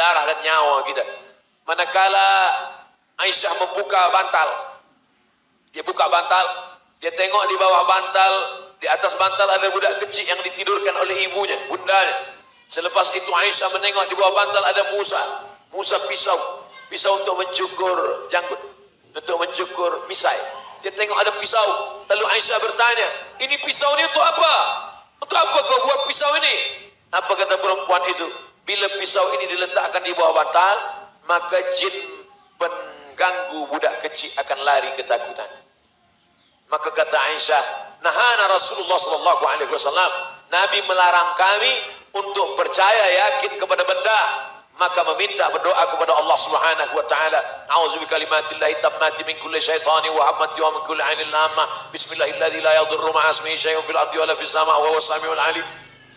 darah dan nyawa kita. Manakala Aisyah membuka bantal, dia buka bantal, dia tengok di bawah bantal, di atas bantal ada budak kecil yang ditidurkan oleh ibunya, bundanya. Selepas itu Aisyah menengok di bawah bantal ada Musa pisau untuk mencukur janggut, untuk mencukur misai. Dia tengok ada pisau, lalu Aisyah bertanya, ini pisau ini untuk apa? Untuk apa kau buat pisau ini? Apa kata perempuan itu? Bila pisau ini diletakkan di bawah bantal, maka jin pengganggu budak kecil akan lari ketakutan. Maka kata Aisyah, nahana Rasulullah sallallahu alaihi wasallam, Nabi melarang kami untuk percaya yakin kepada benda, maka meminta berdoa kepada Allah Subhanahu wa taala. A'udzu bikalimatillahi tammati min kulli syaitani wa hammati wa min kulli 'ainin lamma. Bismillahilladzi la yadurru ma'a ismihi syai'un fil ardi wa la fis sama' wa huwas samiul 'alim.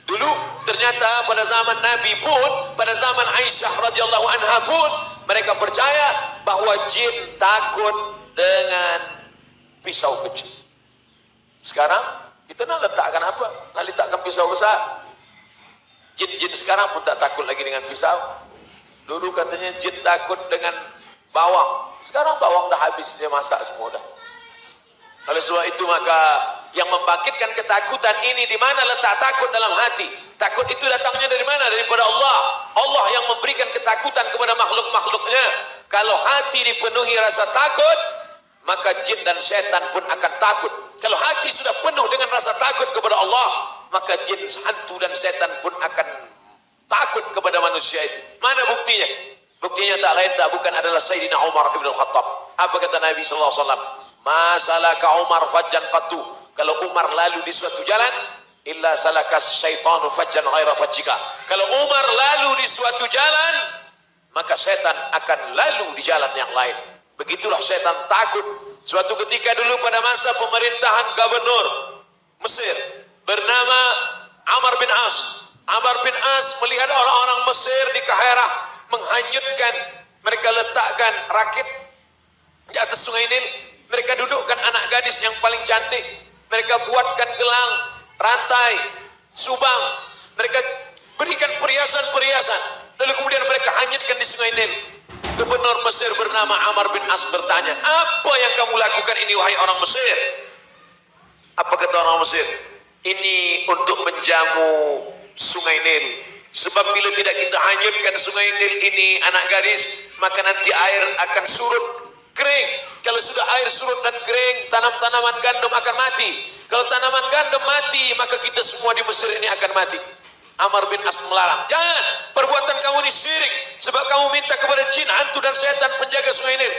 Dulu ternyata pada zaman Nabi pun, pada zaman Aisyah radhiyallahu anha pun, mereka percaya bahwa jin takut dengan pisau kecil. Sekarang kita nak letakkan apa? Nak letakkan pisau besar. Jin-jin sekarang pun tak takut lagi dengan pisau. Dulu katanya jin takut dengan bawang. Sekarang bawang dah habis, dia masak semua dah. Oleh sebab itu maka yang membangkitkan ketakutan ini, di mana letak takut dalam hati? Takut itu datangnya dari mana? Daripada Allah. Allah yang memberikan ketakutan kepada makhluk-makhluknya. Kalau hati dipenuhi rasa takut, maka jin dan setan pun akan takut. Kalau hati sudah penuh dengan rasa takut kepada Allah, maka jin, hantu dan setan pun akan takut kepada manusia itu. Mana buktinya? Buktinya tak lain tak bukan adalah Sayyidina Umar ibn al-Khattab. Apa kata Nabi sallallahu alaihi wasallam? Masalaka Umar fajjan qattu. Kalau Umar lalu di suatu jalan, illa salaka syaitanu fajjan ghaira fajjika. Kalau Umar lalu di suatu jalan, maka setan akan lalu di jalan yang lain. Begitulah setan takut. Suatu ketika dulu pada masa pemerintahan gubernur Mesir bernama Amr bin As. Amr bin As melihat orang-orang Mesir di Kairah menghanyutkan, mereka letakkan rakit di atas sungai Nil, mereka dudukkan anak gadis yang paling cantik, mereka buatkan gelang, rantai, subang, mereka berikan perhiasan-perhiasan, lalu kemudian mereka hanyutkan di sungai Nil. Gubernur Mesir bernama Amr bin As bertanya, apa yang kamu lakukan ini wahai orang Mesir? Apa kata orang Mesir? Ini untuk menjamu sungai Nil. Sebab bila tidak kita hanyutkan sungai Nil ini anak gadis, maka nanti air akan surut, kering. Kalau sudah air surut dan kering, tanaman gandum akan mati. Kalau tanaman gandum mati, maka kita semua di Mesir ini akan mati. Amr bin As melarang, jangan, perbuatan kamu ini syirik, sebab kamu minta kepada jin, hantu dan setan penjaga sungai Nil.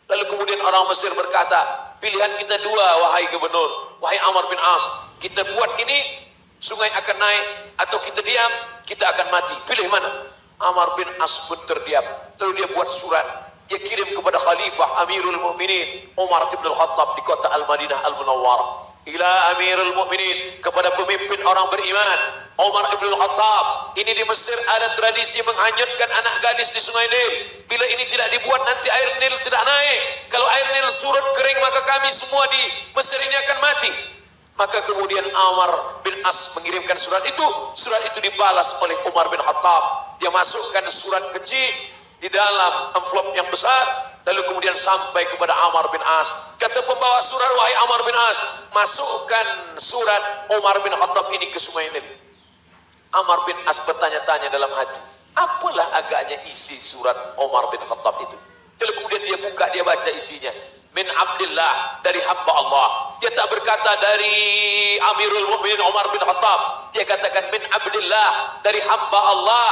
Lalu kemudian orang Mesir berkata, pilihan kita dua wahai gubernur, wahai Amr bin As, kita buat ini, sungai akan naik, atau kita diam, kita akan mati. Pilih mana? Amr bin As pun terdiam. Lalu dia buat surat, dia kirim kepada Khalifah Amirul Mukminin Umar ibn al-Khattab di kota Al-Madinah Al-Munawwarah. Ila Amirul Mukminin, kepada pemimpin orang beriman Umar ibn al-Khattab, ini di Mesir ada tradisi menghanyutkan anak gadis di sungai Nil. Bila ini tidak dibuat, nanti air Nil tidak naik. Kalau air Nil surut kering, maka kami semua di Mesir ini akan mati. Maka kemudian Amr bin As mengirimkan surat itu. Surat itu dibalas oleh Umar bin Khattab. Dia masukkan surat kecil di dalam envelope yang besar, lalu kemudian sampai kepada Amr bin As. Kata pembawa surat, wahai Amr bin As, masukkan surat Umar bin Khattab ini ke sungai Nil. Amr bin As bertanya-tanya dalam hati, apalah agaknya isi surat Umar bin Khattab itu. Lalu kemudian dia buka, dia baca isinya. Min Abdillah, dari hamba Allah. Dia tak berkata dari Amirul Mukminin Umar bin Khattab. Dia katakan min Abdillah, dari hamba Allah.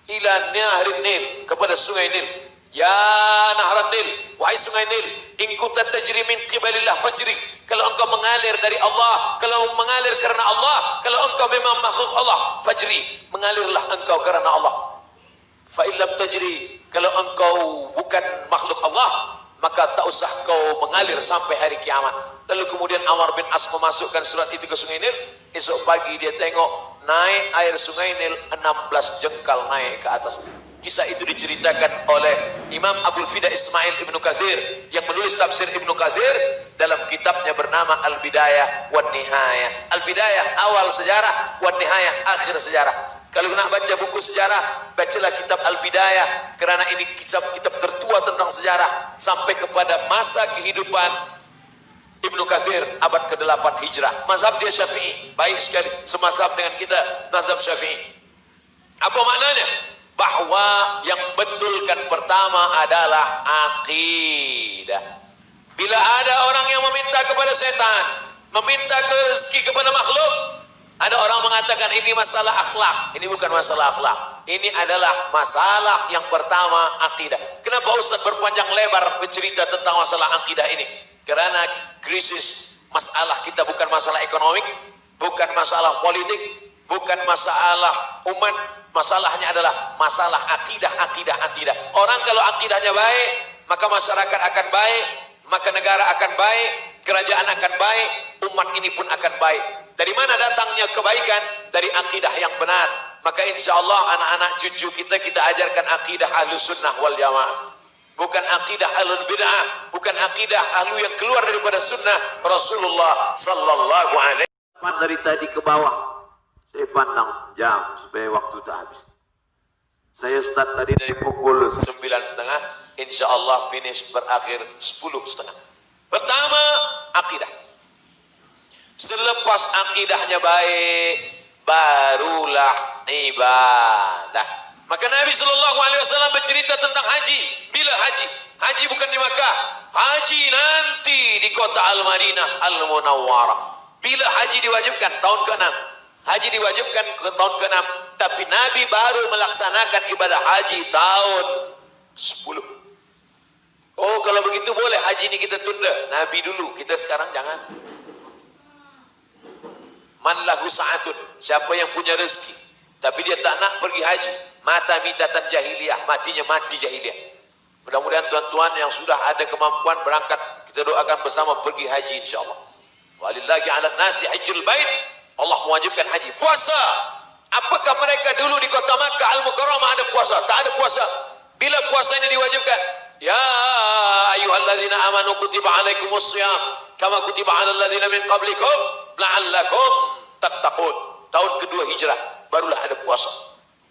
Ila Nahrin Nil, kepada sungai Nil. Ya Nahran Nil, wahai sungai Nil, in kunta tajri min qibalillah fajri. Kalau engkau mengalir dari Allah, kalau mengalir karena Allah, kalau engkau memang makhluk Allah, fajri, mengalirlah engkau karena Allah. Fa illam tajri, kalau engkau bukan makhluk Allah, maka tak usah kau mengalir sampai hari kiamat. Lalu kemudian Amr bin As memasukkan surat itu ke sungai Nil. Esok pagi dia tengok naik air sungai Nil 16 jengkal naik ke atas. Kisah itu diceritakan oleh Imam Abul Fida Ismail Ibnu Katsir yang menulis tafsir Ibnu Katsir dalam kitabnya bernama Al-Bidayah wan Nihayah. Al-Bidayah awal sejarah, wan Nihayah akhir sejarah. Kalau nak baca buku sejarah, bacalah kitab Al-Bidayah, kerana ini kitab tertua tentang sejarah sampai kepada masa kehidupan Ibnu Katsir abad ke-8 Hijrah. Mazhab dia Syafi'i, baik sekali, semazhab dengan kita, mazhab Syafi'i. Apa maknanya? Bahwa yang betulkan pertama adalah akidah. Bila ada orang yang meminta kepada setan, meminta rezeki kepada makhluk, ada orang mengatakan ini masalah akhlak. Ini bukan masalah akhlak. Ini adalah masalah yang pertama, akidah. Kenapa Ustaz berpanjang lebar bercerita tentang masalah akidah ini? Karena krisis masalah kita bukan masalah ekonomi, bukan masalah politik, bukan masalah umat. Masalahnya adalah masalah akidah. Orang kalau akidahnya baik, maka masyarakat akan baik, maka negara akan baik, kerajaan akan baik, umat ini pun akan baik. Dari mana datangnya kebaikan? Dari akidah yang benar. Maka insya Allah anak-anak cucu kita ajarkan akidah Ahlus Sunnah wal Jamaah. Bukan akidah Ahlul Bid'ah, bukan akidah ahlu yang keluar daripada sunnah Rasulullah sallallahu alaihi wasallam. Dari tadi ke bawah saya pandang jam supaya waktu tak habis. Saya start tadi dari pukul 9.30, insya Allah finish berakhir 10.30. Pertama, akidah. Selepas akidahnya baik, barulah ibadah. Maka Nabi SAW bercerita tentang haji. Bila haji? Haji bukan di Makkah. Haji nanti di kota Al-Madinah Al-Munawwarah. Bila haji diwajibkan? Tahun ke-6. Haji diwajibkan ke tahun ke-6. Tapi Nabi baru melaksanakan ibadah haji tahun 10. Oh, kalau begitu boleh haji ini kita tunda. Nabi dulu, kita sekarang jangan. Man lahu sa'atun, siapa yang punya rezeki tapi dia tak nak pergi haji, mata mitatan jahiliyah, matinya mati jahiliyah. Mudah-mudahan tuan-tuan yang sudah ada kemampuan berangkat, kita doakan bersama pergi haji insyaallah. Walillahi 'alan nasi hajjul bait, Allah mewajibkan haji. Puasa, apakah mereka dulu di kota Makkah Al-Mukarramah ada puasa? Tak ada puasa. Bila puasa ini diwajibkan? Ya ayyuhalladzina amanu kutiba alaikumus shiyam kama kutiba alal ladzina min qablikum la'allakum tattaqun. Tahun kedua hijrah barulah ada puasa.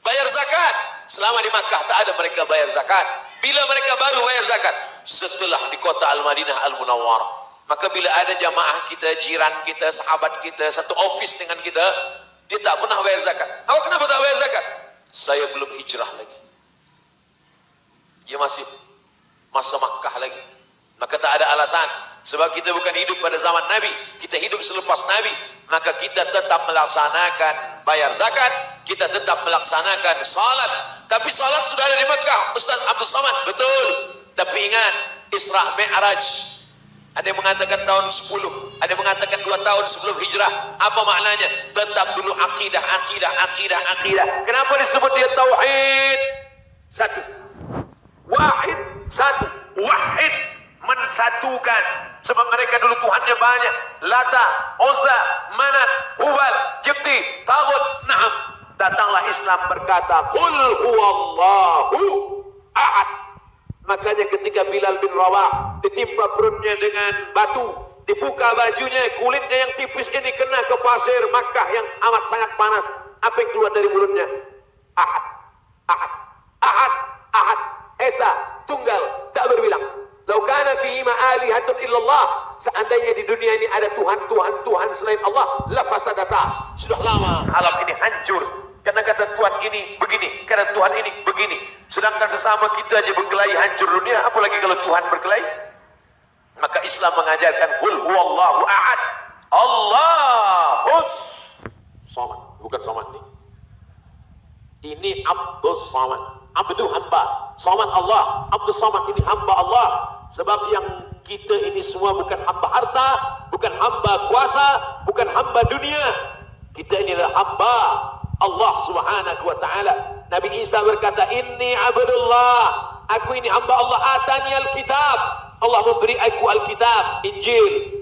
Bayar zakat, selama di Makkah tak ada mereka bayar zakat. Bila mereka baru bayar zakat? Setelah di kota Al-Madinah Al-Munawwarah. Maka bila ada jamaah kita, jiran kita, sahabat kita, satu office dengan kita, dia tak pernah bayar zakat. Awak kenapa tak bayar zakat? Saya belum hijrah lagi. Dia masih masa Makkah lagi. Maka tak ada alasan. Sebab kita bukan hidup pada zaman Nabi, kita hidup selepas Nabi. Maka kita tetap melaksanakan bayar zakat, kita tetap melaksanakan salat. Tapi salat sudah ada di Mekah, Ustaz Abdul Samad, betul. Tapi ingat, Isra Mi'raj, ada yang mengatakan tahun 10, ada yang mengatakan 2 tahun sebelum hijrah. Apa maknanya? Tetap dulu akidah. Kenapa disebut dia tauhid? Satu. Wahid, satu. Wahid, mensatukan. Sebab mereka dulu Tuhannya banyak. Lata, Uzza, Manat, Hubal, Jibti, Tagut, Na'am. Datanglah Islam berkata, Qul huwallahu ahad. Makanya ketika Bilal bin Rabah ditimpa perutnya dengan batu, dibuka bajunya, kulitnya yang tipis ini kena ke pasir Makkah yang amat sangat panas. Apa yang keluar dari mulutnya? Ahad, ahad, ahad, ahad. Esa, tunggal, tak berbilang. Lau kana fihi ma'alihatun illallah, seandainya di dunia ini ada Tuhan selain Allah, la fasadata. Sudah lama alam ini hancur. Karena kata Tuhan ini begini, kata Tuhan ini begini. Sedangkan sesama kita aja berkelahi hancur dunia, apalagi kalau Tuhan berkelahi. Maka Islam mengajarkan qul huwallahu ahad, Allahus samad. Bukan samad ini. Ini Abdus Samad. Abdu hamba, Samad Allah. Abdus Samad ini hamba Allah. Sebab yang kita ini semua bukan hamba harta, bukan hamba kuasa, bukan hamba dunia. Kita ini adalah hamba Allah Subhanahu wa taala. Nabi Isa berkata, "Inni abdullah." Aku ini hamba Allah. Atani al-kitab. Allah memberi aku Alkitab, Injil.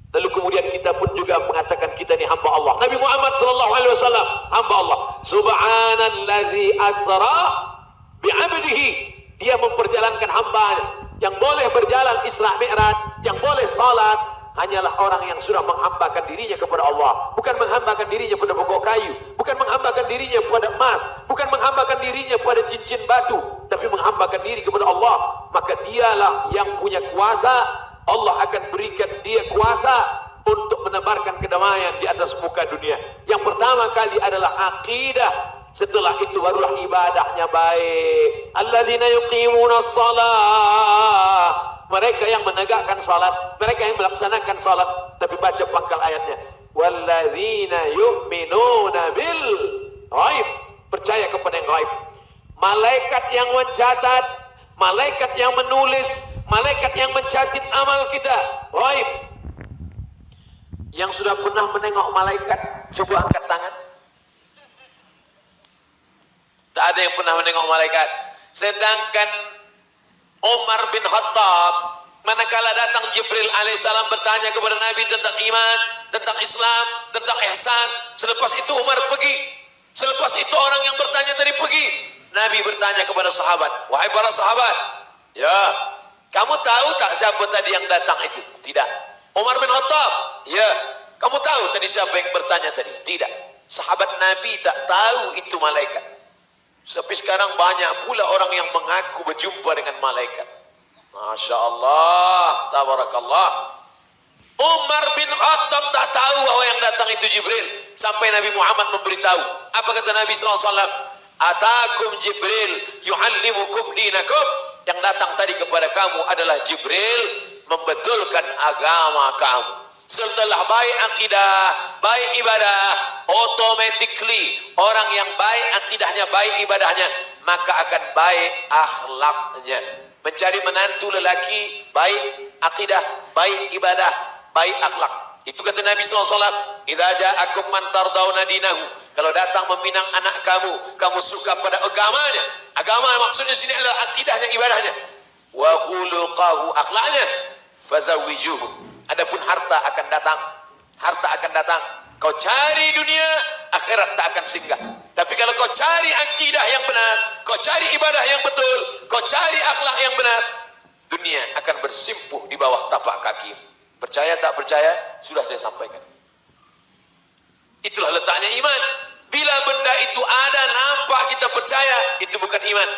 Lalu kemudian kita pun juga mengatakan kita ini hamba Allah. Nabi Muhammad sallallahu alaihi wasallam hamba Allah. Subhanalladzi asra bi'abdihi. Dia memperjalankan hambanya yang boleh berjalan Isra Mi'raj, yang boleh salat, hanyalah orang yang sudah menghambakan dirinya kepada Allah, bukan menghambakan dirinya pada pokok kayu, bukan menghambakan dirinya pada emas, bukan menghambakan dirinya pada cincin batu, tapi menghambakan diri kepada Allah, maka dialah yang punya kuasa. Allah akan berikan dia kuasa untuk menebarkan kedamaian di atas muka dunia. Yang pertama kali adalah akidah, setelah itu barulah ibadahnya baik. Alladzina yuqimunas shalah, mereka yang menegakkan salat, mereka yang melaksanakan salat. Tapi baca pangkal ayatnya, walladzina yu'minuna bil ghaib, percaya kepada yang gaib. Malaikat yang mencatat, malaikat yang menulis, malaikat yang mencatat amal kita gaib. Yang sudah pernah menengok malaikat, coba angkat tangan. Tak ada yang pernah menengok malaikat. Sedangkan Umar bin Khattab, manakala datang Jibril alaihissalam bertanya kepada Nabi tentang iman, tentang Islam, tentang ihsan, selepas itu Umar pergi. Selepas itu orang yang bertanya tadi pergi. Nabi bertanya kepada sahabat, wahai para sahabat, ya, kamu tahu tak siapa tadi yang datang itu? Tidak. Umar bin Khattab, ya, kamu tahu tadi siapa yang bertanya tadi? Tidak. Sahabat Nabi tak tahu itu malaikat. Tapi sekarang banyak pula orang yang mengaku berjumpa dengan malaikat. Masya Allah, tabarakallah. Umar bin Khattab tak tahu bahwa yang datang itu Jibril. Sampai Nabi Muhammad memberitahu. Apa kata Nabi SAW? Atakum Jibril yu'allimukum dinakum. Yang datang tadi kepada kamu adalah Jibril, membetulkan agama kamu. Setelah baik akidah, baik ibadah, automatically orang yang baik akidahnya, baik ibadahnya, maka akan baik akhlaknya. Mencari menantu lelaki baik akidah, baik ibadah, baik akhlak. Itu kata Nabi SAW, idza ja'akum man tardawna dinahu, kalau datang meminang anak kamu, kamu suka pada agamanya. Agama maksudnya sini adalah akidahnya, ibadahnya. Wa khuluqahu, akhlaknya. Fazawwijuhu. Adapun harta akan datang, harta akan datang. Kau cari dunia, akhirat tak akan singgah. Tapi kalau kau cari akidah yang benar, kau cari ibadah yang betul, kau cari akhlak yang benar, dunia akan bersimpuh di bawah tapak kaki. Percaya tak percaya, sudah saya sampaikan. Itulah letaknya iman. Bila benda itu ada, nampak kita percaya, itu bukan iman.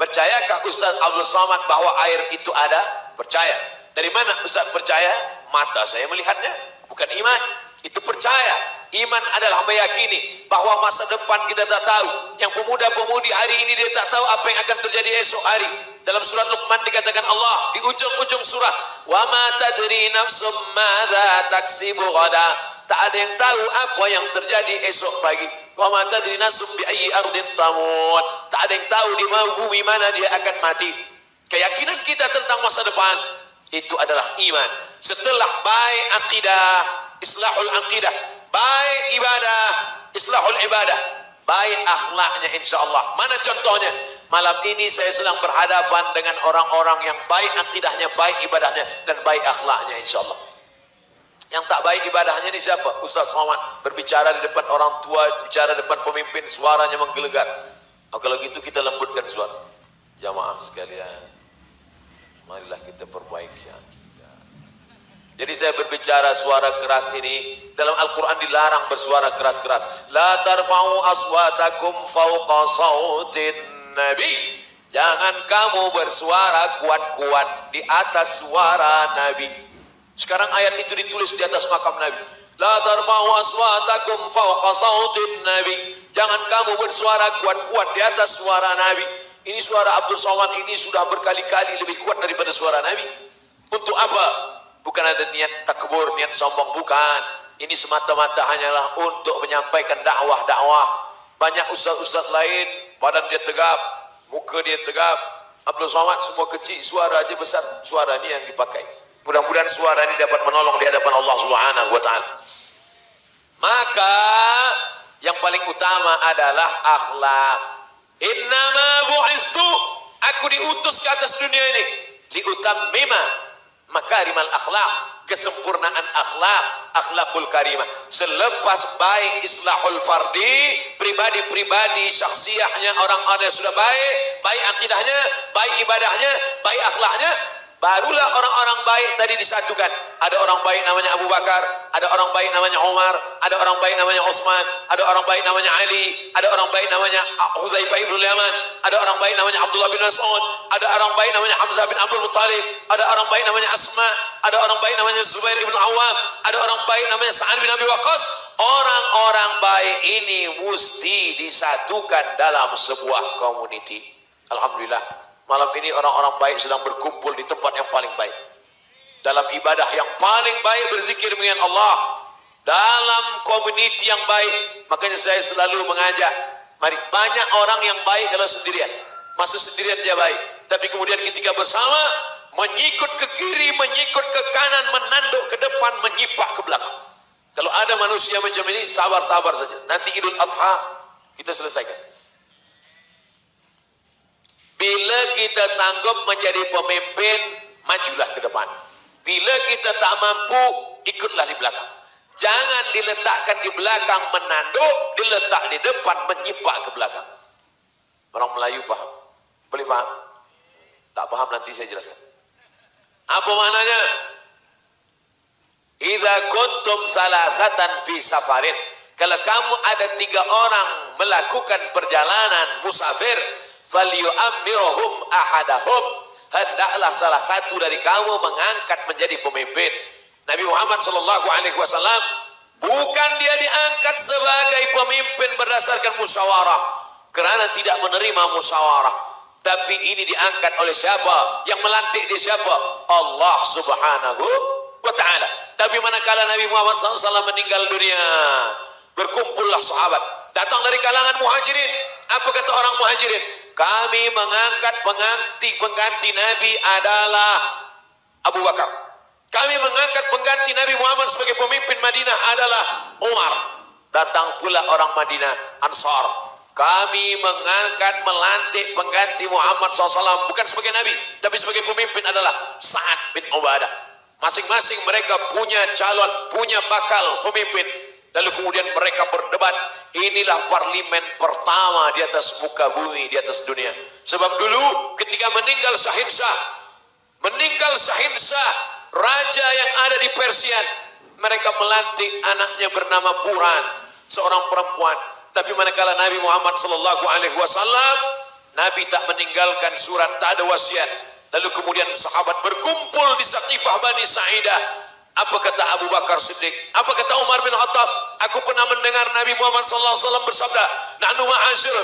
Percayakah Ustaz Abdul Somad bahwa air itu ada? Percaya. Dari mana Ustaz percaya? Mata saya melihatnya, bukan iman. Itu percaya. Iman adalah meyakini bahwa masa depan kita tak tahu. Yang pemuda-pemudi hari ini dia tak tahu apa yang akan terjadi esok hari. Dalam surat Luqman dikatakan Allah di ujung-ujung surah, wa ma tadri nafsum madza taksibu ghada. Tak ada yang tahu apa yang terjadi esok pagi. Wa ma tadri nafsum bi ayyi ardin tamut. Tak ada yang tahu di bumi mana dia akan mati. Keyakinan kita tentang masa depan itu adalah iman. Setelah baik akidah, islahul akidah, baik ibadah, islahul ibadah, baik akhlaknya insyaallah. Mana contohnya? Malam ini saya sedang berhadapan dengan orang-orang yang baik akidahnya, baik ibadahnya, dan baik akhlaknya insyaallah. Yang tak baik ibadahnya ini siapa? Ustaz Somad berbicara di depan orang tua, bicara di depan pemimpin, suaranya menggelegar. Kalau gitu kita lembutkan suara. Jamaah sekalian, marilah kita perbaiki akidah. Jadi saya berbicara suara keras ini, dalam Al-Quran dilarang bersuara keras-keras. La tarfa'u aswatakum fawqa sautin nabi. Jangan kamu bersuara kuat-kuat di atas suara Nabi. Sekarang ayat itu ditulis di atas makam Nabi. La tarfa'u aswatakum fawqa sautin nabi. Jangan kamu bersuara kuat-kuat di atas suara Nabi. Ini suara Abdul Somad ini sudah berkali-kali lebih kuat daripada suara Nabi. Untuk apa? Bukan ada niat takbur, niat sombong, bukan. Ini semata-mata hanyalah untuk menyampaikan dakwah-dakwah. Banyak ustaz-ustaz lain, badan dia tegap, muka dia tegap. Abdul Somad semua kecil, suara aja besar. Suara ini yang dipakai. Mudah-mudahan suara ini dapat menolong di hadapan Allah Subhanahu wa taala. Maka yang paling utama adalah akhlak. Innama bu'istu, aku diutus ke atas dunia ini liutammima makarimal akhlak, kesempurnaan akhlak, akhlakul karimah. Selepas baik islahul fardi, pribadi-pribadi syakhsiahnya orang-orang yang sudah baik, baik akidahnya, baik ibadahnya, baik akhlaknya, Barulah orang-orang baik tadi disatukan. Ada orang baik namanya Abu Bakar, ada orang baik namanya Umar, ada orang baik namanya Utsman, ada orang baik namanya Ali, ada orang baik namanya Hudzaifah bin Yaman, ada orang baik namanya Abdullah bin Mas'ud, ada orang baik namanya Hamzah bin Abdul Muttalib, ada orang baik namanya Asma, ada orang baik namanya Zubair bin Awam, ada orang baik namanya Sa'ad bin Abi Waqqas. Orang-orang baik ini mesti disatukan dalam sebuah community. Alhamdulillah. Malam ini orang-orang baik sedang berkumpul di tempat yang paling baik. Dalam ibadah yang paling baik, berzikir dengan Allah. Dalam community yang baik. Makanya saya selalu mengajak. Mari, banyak orang yang baik kalau sendirian. Masa sendirian dia baik. Tapi kemudian ketika bersama, menyikut ke kiri, menyikut ke kanan, menanduk ke depan, menyipak ke belakang. Kalau ada manusia macam ini, sabar-sabar saja. Nanti Idul Adha, kita selesaikan. Bila kita sanggup menjadi pemimpin, majulah ke depan. Bila kita tak mampu, ikutlah di belakang. Jangan diletakkan di belakang menanduk, diletak di depan menyipak ke belakang. Orang Melayu paham? Boleh paham? Tak paham nanti saya jelaskan. Apa maknanya? Idza kuntum salasatan fi safarin. Kalau kamu ada 3 orang melakukan perjalanan musafir, falyu'ammiruhum ahadahum, hendaklah salah satu dari kamu mengangkat menjadi pemimpin. Nabi Muhammad SAW bukan dia diangkat sebagai pemimpin berdasarkan musyawarah kerana tidak menerima musyawarah, tapi ini diangkat oleh siapa? Yang melantik dia siapa? Allah Subhanahu wa ta'ala. Tapi manakala Nabi Muhammad SAW meninggal dunia, berkumpullah sahabat datang dari kalangan muhajirin. Apa kata orang muhajirin? Kami mengangkat pengganti Nabi adalah Abu Bakar. Kami mengangkat pengganti Nabi Muhammad sebagai pemimpin Madinah adalah Umar. Datang pula orang Madinah, Ansar. Kami mengangkat melantik pengganti Muhammad SAW bukan sebagai Nabi, tapi sebagai pemimpin adalah Sa'ad bin Ubadah. Masing-masing mereka punya calon, punya bakal pemimpin. Lalu kemudian mereka berdebat. Inilah parlimen pertama di atas muka bumi, di atas dunia. Sebab dulu ketika meninggal Sahinsah, raja yang ada di Persia, mereka melantik anaknya bernama Buran, seorang perempuan. Tapi manakala Nabi Muhammad SAW, Nabi tak meninggalkan surat, tak ada wasiat. Lalu kemudian sahabat berkumpul di Saqifah Bani Sa'idah. Apa kata Abu Bakar Siddiq? Apa kata Umar bin Khattab? Aku pernah mendengar Nabi Muhammad SAW bersabda, "Nahnu ma'asyir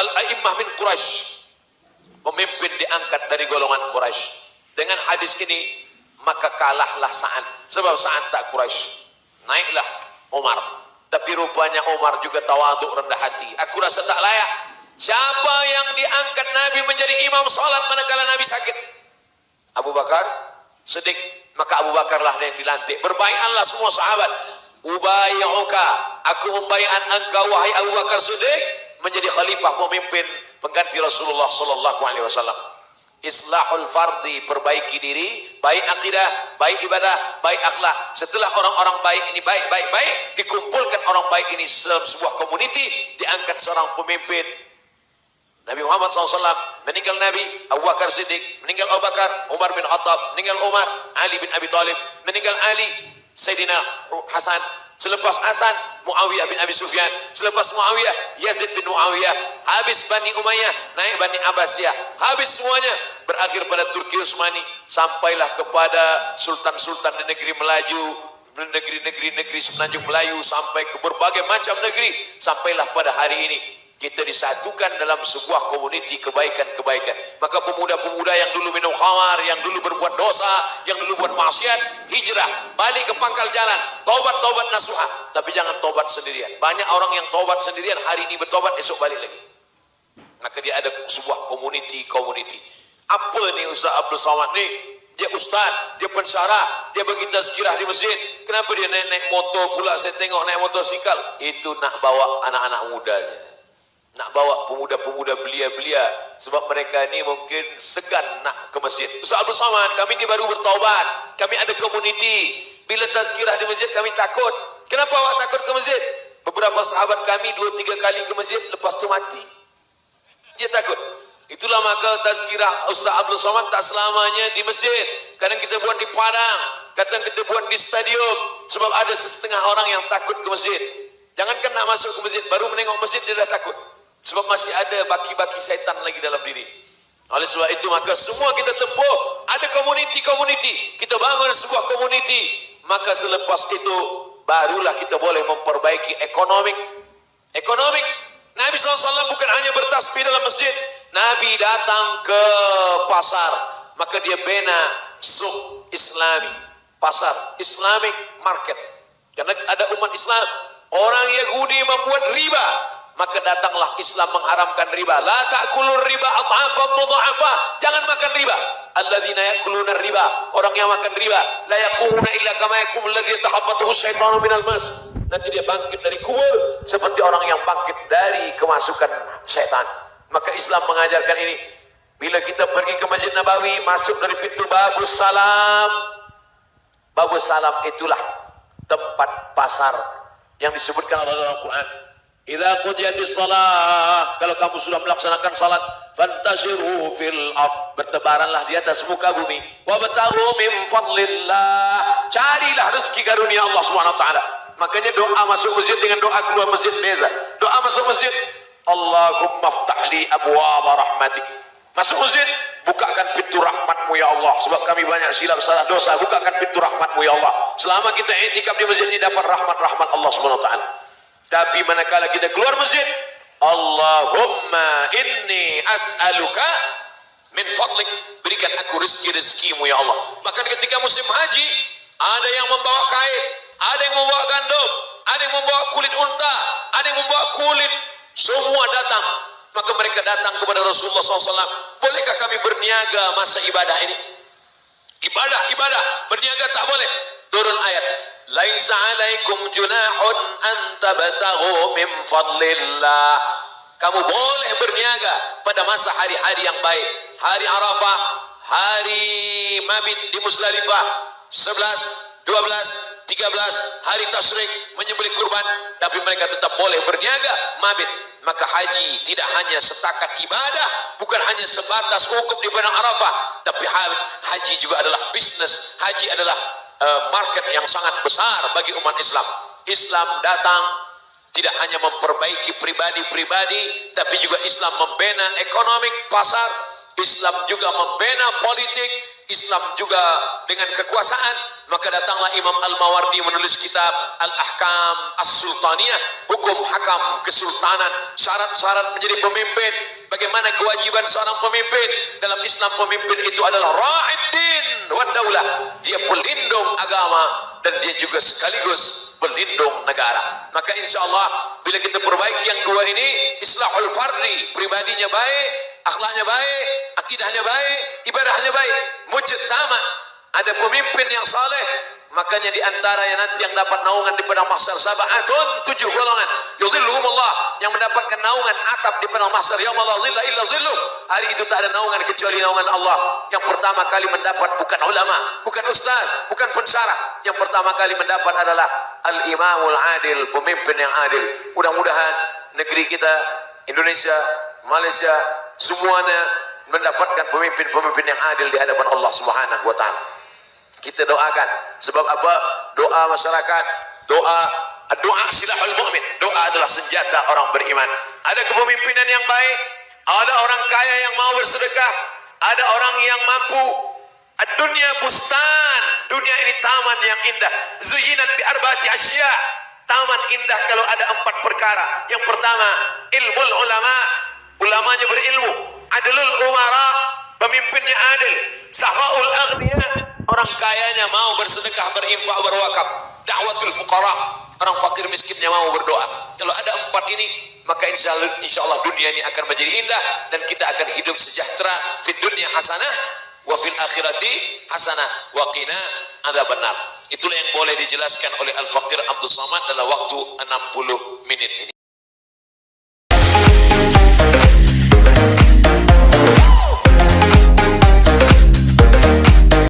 al-a'immah min Quraisy." Pemimpin diangkat dari golongan Quraisy. Dengan hadis ini, maka kalahlah Sa'ad. Sebab Sa'ad tak Quraisy. Naiklah Umar. Tapi rupanya Umar juga tawaduk, rendah hati. Aku rasa tak layak. Siapa yang diangkat Nabi menjadi imam salat manakala Nabi sakit? Abu Bakar Siddiq. Maka Abu Bakarlah yang dilantik. Berbaiatlah semua sahabat. Ubayyuka, aku membaiat engkau wahai Abu Bakar Siddiq menjadi khalifah, pemimpin pengganti Rasulullah sallallahu alaihi wasallam. Islahul fardi, perbaiki diri, baik akidah, baik ibadah, baik akhlak. Setelah orang-orang baik ini baik, dikumpulkan orang baik ini dalam sebuah community, diangkat seorang pemimpin. Nabi Muhammad SAW meninggal, Nabi Abu Bakar Siddiq, meninggal Abu Bakar, Umar bin Khattab, meninggal Umar, Ali bin Abi Thalib, meninggal Ali, Sayyidina Hasan, selepas Hasan, Muawiyah bin Abi Sufyan, selepas Muawiyah, Yazid bin Muawiyah, habis Bani Umayyah, naik Bani Abbasiyah, habis semuanya, berakhir pada Turki Utsmani, sampailah kepada sultan-sultan di negeri Melaju, negeri semenanjung Melayu, sampai ke berbagai macam negeri, sampailah pada hari ini. Kita disatukan dalam sebuah community kebaikan-kebaikan. Maka pemuda-pemuda yang dulu minum khamar, yang dulu berbuat dosa, yang dulu buat maksiat, hijrah, balik ke pangkal jalan, tobat nasuha. Tapi jangan tobat sendirian. Banyak orang yang tobat sendirian, hari ini bertobat, esok balik lagi. Maka dia ada sebuah community. Apa nih Ustaz Abdul Somad nih? Dia ustaz, dia pensyarah, dia bagi tazkirah di masjid. Kenapa dia naik motor pula? Saya tengok naik motosikal. Itu nak bawa anak-anak mudanya. Nak bawa pemuda-pemuda belia-belia, sebab mereka ni mungkin segan nak ke masjid. Ustaz Abdul Somad, kami ni baru bertaubat, kami ada community. Bila tazkirah di masjid kami takut. Kenapa awak takut ke masjid? Beberapa sahabat kami 2-3 kali ke masjid, lepas tu mati. Dia takut. Itulah maka tazkirah Ustaz Abdul Somad tak selamanya di masjid. Kadang kita buat di padang, kadang kita buat di stadium. Sebab ada setengah orang yang takut ke masjid. Jangankan nak masuk ke masjid, baru menengok masjid dia dah takut. Sebab masih ada baki-baki syaitan lagi dalam diri. Oleh sebab itu maka semua kita tempuh. Ada komuniti-komuniti. Kita bangun sebuah komuniti. Maka selepas itu barulah kita boleh memperbaiki ekonomi. Nabi SAW bukan hanya bertasbih dalam masjid. Nabi datang ke pasar, maka dia bina suq Islami, pasar Islamic market. Karena ada umat Islam, orang Yahudi membuat riba, maka datanglah Islam mengharamkan riba. La ta'kulur riba adhafan mudha'afa. Jangan makan riba. Alladzina ya'kuluna riba, orang yang makan riba, la yaqumuna illa kama yaqumul ladzi yatahabbathu syaitanu minal mas. Nanti dia bangkit dari kubur seperti orang yang bangkit dari kemasukan syaitan. Maka Islam mengajarkan ini. Bila kita pergi ke Masjid Nabawi, masuk dari pintu Babus Salam. Babus Salam itulah tempat pasar yang disebutkan oleh Al-Quran. Idza qudiyatis shalah, kalau kamu sudah melaksanakan salat, fantashiru fil ard, bertebaranlah di atas muka bumi. Wabtaghu min fadlillah, carilah rezeki karunia Allah Subhanahu wa taala. Makanya doa masuk masjid dengan doa keluar masjid beza. Doa masuk masjid, Allahumma ftahli abwaaba rahmatik. Masuk masjid, bukakan pintu rahmatmu ya Allah. Sebab kami banyak silap salah dosa, bukakan pintu rahmatmu ya Allah. Selama kita i'tikaf di masjid ini dapat rahmat-rahmat Allah Subhanahu wa taala. Tapi manakala kita keluar masjid, Allahumma inni as'aluka min fadlik, berikan aku rezeki-rezekimu ya Allah. Bahkan ketika musim haji, ada yang membawa kain, ada yang membawa gandum, ada yang membawa kulit unta, ada yang membawa kulit, semua datang. Maka mereka datang kepada Rasulullah SAW. Bolehkah kami berniaga masa ibadah ini? Ibadah, berniaga tak boleh. Turun ayat, laisa alaikum junahun an tabtaghu min fadlillah. Kamu boleh berniaga pada masa hari-hari yang baik. Hari Arafah, hari Mabit di Musdalifah, 11, 12, 13, hari Tasyrik menyembelih kurban, tapi mereka tetap boleh berniaga Mabit. Maka haji tidak hanya setakat ibadah, bukan hanya sebatas wukuf di padang Arafah, tapi haji juga adalah bisnis. Haji adalah market yang sangat besar bagi umat Islam. Islam datang tidak hanya memperbaiki pribadi-pribadi, tapi juga Islam membina ekonomi pasar, Islam juga membina politik, Islam juga dengan kekuasaan. Maka datanglah Imam Al-Mawardi menulis kitab Al-Ahkam As-Sultaniyah, hukum hakam kesultanan, syarat-syarat menjadi pemimpin, bagaimana kewajiban seorang pemimpin. Dalam Islam pemimpin itu adalah ra'id din wa daulah, dia pelindung agama dan dia juga sekaligus pelindung negara. Maka insyaallah bila kita perbaiki yang dua ini, islahul fardi, pribadinya baik, akhlaknya baik, akidahnya baik, ibadahnya baik, mujtama, ada pemimpin yang saleh, makanya di antara yang nanti yang dapat naungan di padang mahsyar sab'atun, 7 golongan, yudhilluhum Allah, yang mendapatkan naungan atap di padang mahsyar yauma la dhilla illa dhilluh. Hari itu tak ada naungan kecuali naungan Allah. Yang pertama kali mendapat bukan ulama, bukan ustaz, bukan pensyarah. Yang pertama kali mendapat adalah al-imamul adil, pemimpin yang adil. Mudah-mudahan negeri kita, Indonesia, Malaysia, semuanya mendapatkan pemimpin-pemimpin yang adil di hadapan Allah Subhanahu wa taala. Kita doakan, sebab apa? Doa masyarakat, doa silahul mu'min. Doa adalah senjata orang beriman. Ada kepemimpinan yang baik, ada orang kaya yang mau bersedekah, ada orang yang mampu. Ad-dunya bustan, dunia ini taman yang indah. Zuyinat bi arba'ati asya. Taman indah kalau ada 4 perkara. Yang pertama, ilmul ulama, ulamanya berilmu. Adlul umara, pemimpinnya adil. Sahaul aghniya, orang kayanya mau bersedekah, berinfak, berwakaf. Da'watul fuqara, orang fakir miskinnya mau berdoa. Kalau ada 4 ini, maka insyaallah dunia ini akan menjadi indah dan kita akan hidup sejahtera. Fid dunya hasanah wa fil akhirati hasanah wa qina adzabannar. Itulah yang boleh dijelaskan oleh Al-Faqir Abdul Somad dalam waktu 60 menit ini.